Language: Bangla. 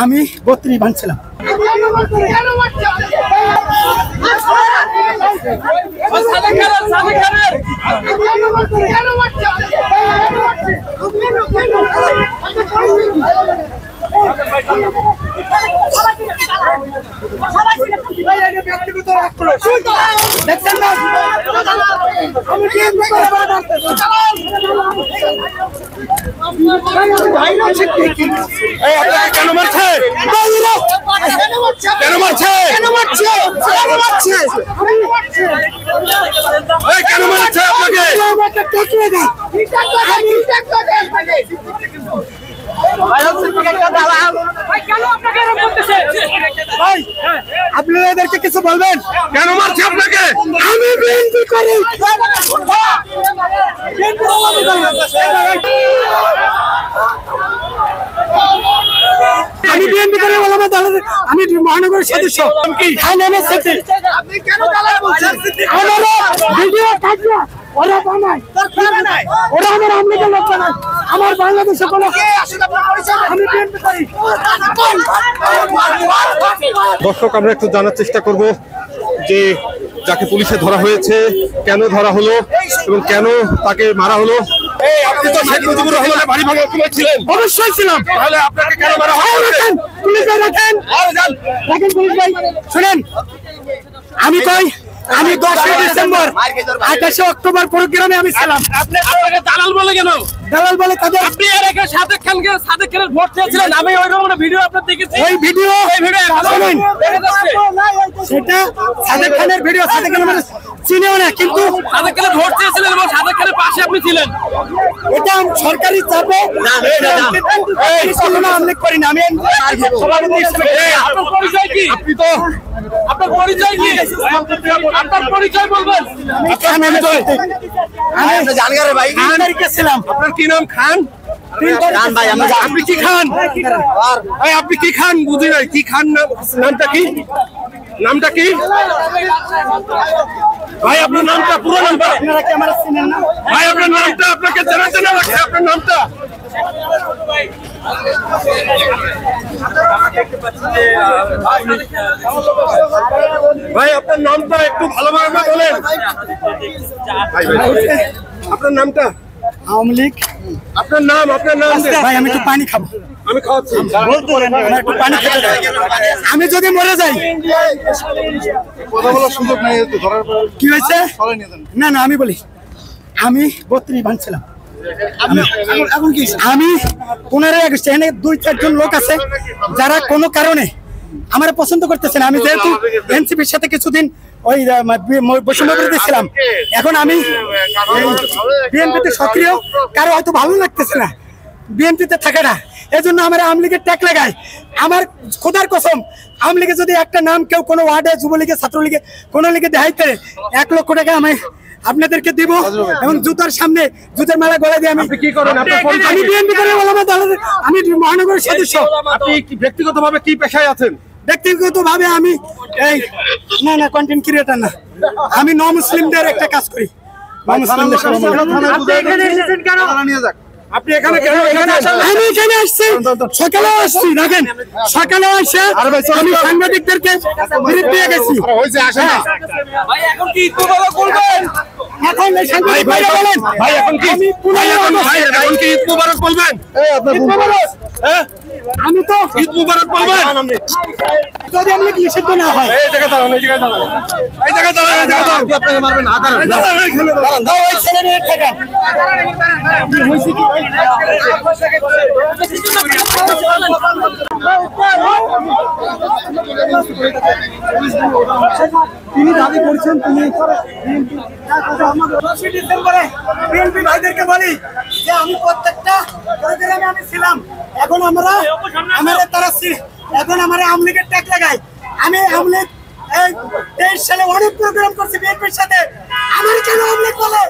আমি 32 ভাঙছিলাম। কেন মারছে? কেন মারছে? কেন মারছে আপনাকে? আপনারা এদেরকে কিছু বলবেন? কেন মারছে আপনাকে? আমি বিএনপি করি। আমি বিএনপি করে বললাম, আমি মহানগরের সদস্য। ওরা বানায়, ওরা আমার আমলিগের লোক বানায়। আমার বাংলাদেশে কোনো আমি বিএনপি করি। দর্শক, আমরা একটু জানার চেষ্টা করব যে যাকে পুলিশে ধরা হয়েছে কেন ধরা হলো এবং কেন তাকে মারা হলো। আপনি তো শেখ মুজিবুর রহমানের বাড়ি ভাঙা হুকুমে ছিলেন। অবশ্যই ছিলাম। তাহলে আপনাকে কেন মারা হলো? পুলিশ ভাই রাখেন, রাখেন পুলিশ ভাই। শুনেন, আমি কই, আমি 10 ডিসেম্বর 28 অক্টোবর প্রোগ্রামে আমি ছিলাম। আপনি দালাল বলে কেন? দালাল বলে তাদের আপনি এর আগে সাদেক খানের ভোট চেয়েছিলেন। আমি ওই রকম ভিডিও আপনার দেখেছি। ওই ভিডিও সেটা সাদেক খানের ভিডিও। সাদেক খান মানে চিনেও না, কিন্তু সাদেক খানের ভোট চেয়েছিলেন এবং সাদেক খানের পাশে আপনি ছিলেন। এটা সরকারি চাপে আমি করি না। আমি আপনার পরিচয় কি? আপনার পরিচয় কি? আপনার পরিচয় বলবেন। আমি জানগারে ভাই আমেরিকা ছিলাম। আপনার কি নাম? খান? খান ভাই। আপনি কি খান? আপনি কি খান? বুঝি নাই কি খান। নামটা কি? নামটা কি ভাই? আপনার নামটা, পুরো নামটা? আপনারা কি আমার চিনেন না ভাই আপনার নামটা? আপনাকে জানা জানা লাগছে আপনার নামটা। ভাই আপনার নামটা একটু ভালোভাবে বলেন। আপনার নামটা? আওয়ামী লীগ। আপনার নাম? আপনার নাম? ভাই আমি একটু পানি খাবো। আমি খাওয়াচ্ছি। একটু পানি খেতে দাও। আমি যদি মরে যাই কথা বলার সুযোগ নেই। কি হয়েছে? না না, আমি বলি, আমি 32 ভাঙছিলাম। এখন কি আমি 15 আগস্ট এনে 2-4 জন লোক আছে যারা কোনো কারণে আমার পছন্দ করতেছে না। আমি যেহেতু এনসিপির সাথে কিছুদিন ওই বৈষম্য বিরোধী ছিলাম, এখন আমি বিএনপিতে সক্রিয়। কারো হয়তো ভালো লাগতেছে না বিএনপিতে থাকাটা, এই জন্য আমার আওয়ামী লীগের ট্যাগ লাগায়। আমার খোদার কসম, আওয়ামী লীগের যদি একটা নাম কেউ কোনো ওয়ার্ডে, যুবলীগে, ছাত্রলীগে, কোনো লীগে দেখাইতে 1 লক্ষ টাকা আমি আপনাদেরকে দিব এবং জুতার সামনে জুতার মালা গলায় দিয়ে আমি কি করেন? আমি বিএনপি করে বললাম, আমি মহানগরের সদস্য। আপনি ব্যক্তিগতভাবে কি পেশায় আছেন? ব্যক্তিগত ভাবে আমি এই না কন্টেন্ট ক্রিয়েটর না, আমি মুসলিমদের একটা কাজ করি। আপনি এখানে কেন? আমি এখানে আসছি, সকালে আসছি। দেখেন, সকালে আসে আমি সাংবাদিকদেরকে ব্রিফ দিয়ে গেছি। ভাই এখন কি ঈদ মোবারক বলবেন? এখন এই সাংবাদিক ভাইরা বলেন, ভাই এখন কি? আমি এখন কি ঈদ মুবারক বলবেন? আমি তো ঈদ মুবারক বলবেন যদি আমি নিষিদ্ধ না হয়। এই জায়গায় দাঁড়ান, এই জায়গায় দাঁড়ান, এই জায়গায় দাঁড়ান, এই জায়গায় দাঁড়ান। আপনাকে মারবেন না, দাঁড়ান। দাও ওই ছেলে নিয়ে থাকেন। তিনি দাবি করছেন তিনি ডিসেম্বরে বিএনপি ভাইদেরকে বলি যে আমি প্রত্যেকটা প্রোগ্রামে আমি ছিলাম। এখন আমরা তারা এখন আমার আওয়ামী লীগের ট্যাগ লাগাই। আমি আওয়ামী লীগ 23 সালে অনেক প্রোগ্রাম করছি বিএনপির সাথে। আমার কেন আওয়ামী লীগ বলে?